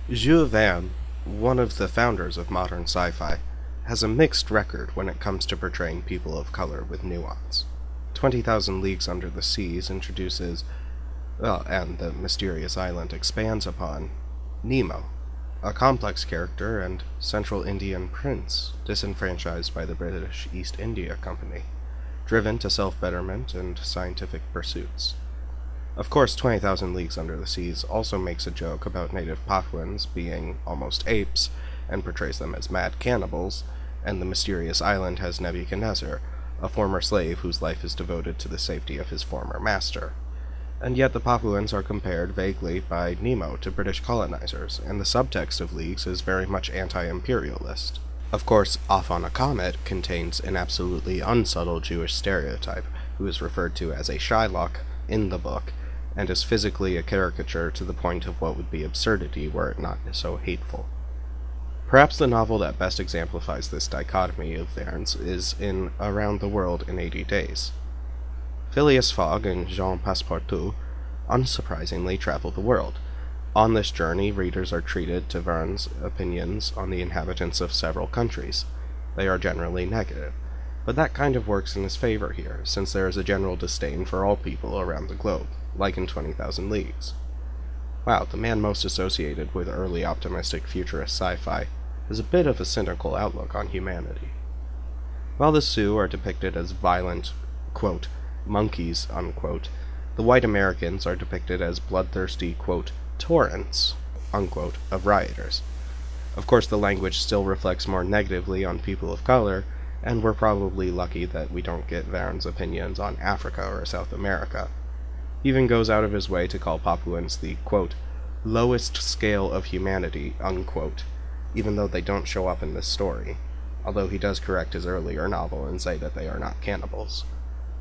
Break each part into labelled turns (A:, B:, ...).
A: Jules Verne, one of the founders of modern sci-fi, has a mixed record when it comes to portraying people of color with nuance. 20,000 Leagues Under the Seas introduces, and The Mysterious Island expands upon, Nemo, a complex character and Central Indian prince disenfranchised by the British East India Company, driven to self-betterment and scientific pursuits. Of course, 20,000 Leagues Under the Seas also makes a joke about native Papuans being almost apes, and portrays them as mad cannibals, and The Mysterious Island has Nebuchadnezzar, a former slave whose life is devoted to the safety of his former master. And yet the Papuans are compared vaguely by Nemo to British colonizers, and the subtext of Leagues is very much anti-imperialist. Of course, Off on a Comet contains an absolutely unsubtle Jewish stereotype, who is referred to as a Shylock in the book, and is physically a caricature to the point of what would be absurdity were it not so hateful. Perhaps the novel that best exemplifies this dichotomy of Verne's is in Around the World in 80 Days. Phileas Fogg and Jean Passepartout unsurprisingly travel the world. On this journey, readers are treated to Verne's opinions on the inhabitants of several countries. They are generally negative, but that kind of works in his favor here, since there is a general disdain for all people around the globe, like in 20,000 Leagues. Wow, the man most associated with early optimistic futurist sci-fi has a bit of a cynical outlook on humanity. While the Sioux are depicted as violent, quote, monkeys, unquote, the white Americans are depicted as bloodthirsty, quote, torrents, unquote, of rioters. Of course, the language still reflects more negatively on people of color, and we're probably lucky that we don't get Verne's opinions on Africa or South America. He even goes out of his way to call Papuans the, quote, lowest scale of humanity, unquote, even though they don't show up in this story, although he does correct his earlier novel and say that they are not cannibals.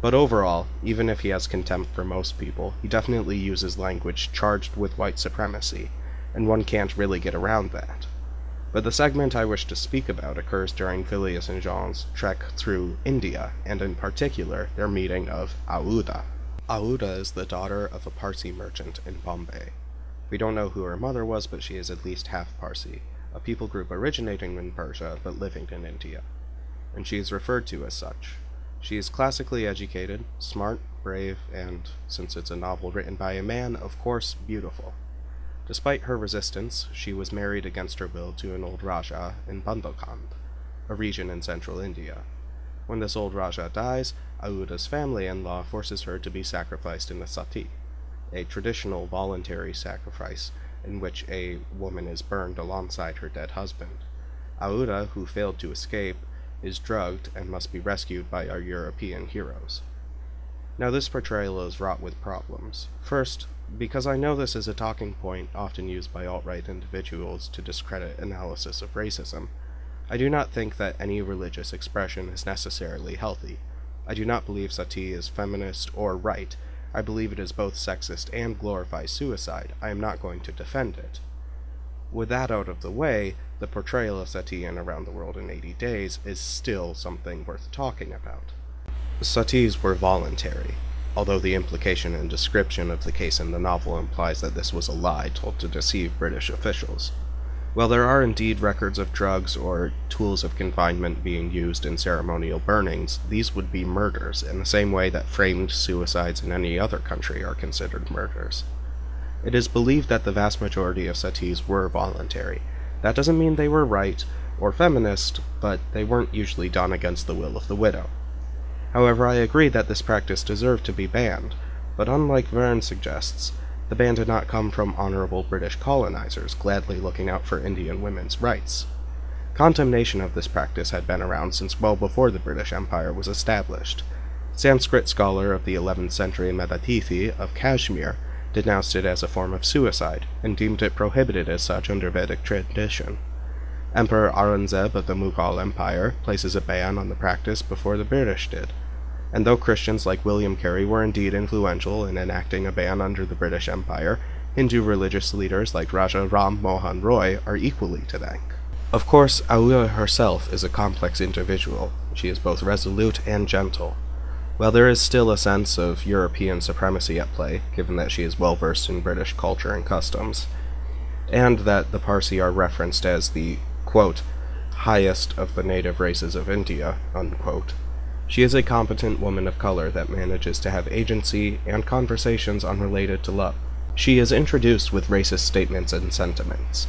A: But overall, even if he has contempt for most people, he definitely uses language charged with white supremacy, and one can't really get around that. But the segment I wish to speak about occurs during Phileas and Jean's trek through India, and in particular, their meeting of Aouda. Aouda is the daughter of a Parsi merchant in Bombay. We don't know who her mother was, but she is at least half Parsi, a people group originating in Persia but living in India, and she is referred to as such. She is classically educated, smart, brave, and, since it's a novel written by a man, of course, beautiful. Despite her resistance, she was married against her will to an old Raja in Bundelkhand, a region in central India. When this old Raja dies, Aouda's family-in-law forces her to be sacrificed in a sati, a traditional voluntary sacrifice in which a woman is burned alongside her dead husband. Aouda, who failed to escape, is drugged and must be rescued by our European heroes. Now this portrayal is wrought with problems. First, because I know this is a talking point often used by alt-right individuals to discredit analysis of racism, I do not think that any religious expression is necessarily healthy. I do not believe sati is feminist or right. I believe it is both sexist and glorifies suicide. I am not going to defend it. With that out of the way, the portrayal of sati in Around the World in 80 Days is still something worth talking about. Satis were voluntary, although the implication and description of the case in the novel implies that this was a lie told to deceive British officials. While there are indeed records of drugs or tools of confinement being used in ceremonial burnings, these would be murders in the same way that framed suicides in any other country are considered murders. It is believed that the vast majority of satis were voluntary. That doesn't mean they were right or feminist, but they weren't usually done against the will of the widow. However, I agree that this practice deserved to be banned, but unlike Verne suggests, the ban did not come from honorable British colonizers gladly looking out for Indian women's rights. Condemnation of this practice had been around since well before the British Empire was established. Sanskrit scholar of the 11th century Medatithi of Kashmir denounced it as a form of suicide, and deemed it prohibited as such under Vedic tradition. Emperor Aurangzeb of the Mughal Empire places a ban on the practice before the British did. And though Christians like William Carey were indeed influential in enacting a ban under the British Empire, Hindu religious leaders like Raja Ram Mohan Roy are equally to thank. Of course, Aouda herself is a complex individual. She is both resolute and gentle. While there is still a sense of European supremacy at play, given that she is well versed in British culture and customs, and that the Parsi are referenced as the, quote, highest of the native races of India, unquote. She is a competent woman of color that manages to have agency and conversations unrelated to love. She is introduced with racist statements and sentiments,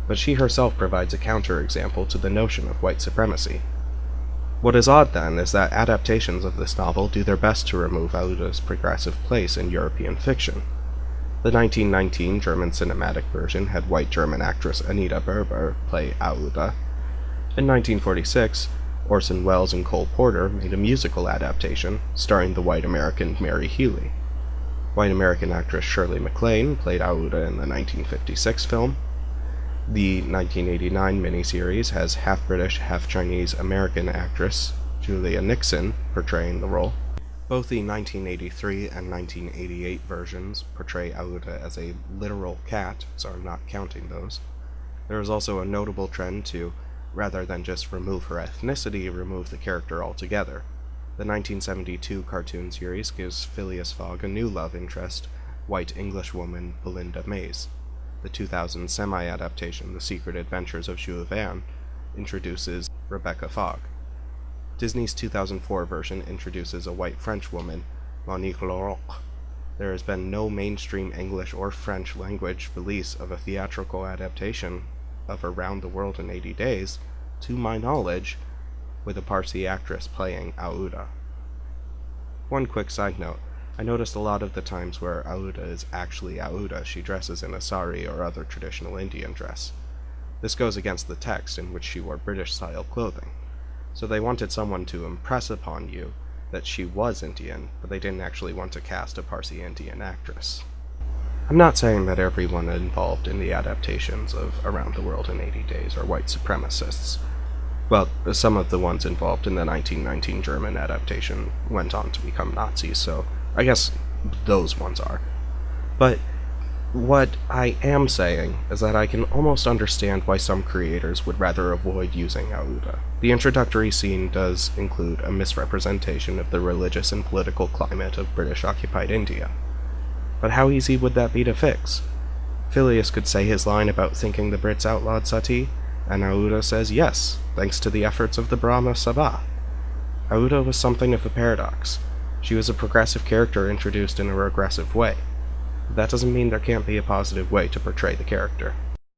A: but she herself provides a counterexample to the notion of white supremacy. What is odd, then, is that adaptations of this novel do their best to remove Aouda's progressive place in European fiction. The 1919 German cinematic version had white German actress Anita Berber play Aouda. In 1946, Orson Welles and Cole Porter made a musical adaptation starring the white American Mary Healy. White American actress Shirley MacLaine played Aouda in the 1956 film. The 1989 miniseries has half-British, half-Chinese American actress Julia Nixon portraying the role. Both the 1983 and 1988 versions portray Aouda as a literal cat, so I'm not counting those. There is also a notable trend to, rather than just remove her ethnicity, remove the character altogether. The 1972 cartoon series gives Phileas Fogg a new love interest, white Englishwoman Belinda Mays. The 2000 semi-adaptation The Secret Adventures of Jules Verne introduces Rebecca Fogg. Disney's 2004 version introduces a white French woman, Monique Laurent. There has been no mainstream English or French language release of a theatrical adaptation of Around the World in 80 Days, to my knowledge, with a Parsi actress playing Aouda. One quick side note, I noticed a lot of the times where Aouda is actually Aouda, she dresses in a sari or other traditional Indian dress. This goes against the text in which she wore British-style clothing. So they wanted someone to impress upon you that she was Indian, but they didn't actually want to cast a Parsi Indian actress. I'm not saying that everyone involved in the adaptations of Around the World in 80 Days are white supremacists. Well, some of the ones involved in the 1919 German adaptation went on to become Nazis, so I guess those ones are. But what I am saying is that I can almost understand why some creators would rather avoid using Aouda. The introductory scene does include a misrepresentation of the religious and political climate of British-occupied India. But how easy would that be to fix? Phileas could say his line about thinking the Brits outlawed sati, and Aouda says yes, thanks to the efforts of the Brahma Sabha. Aouda was something of a paradox. She was a progressive character introduced in a regressive way. That doesn't mean there can't be a positive way to portray the character.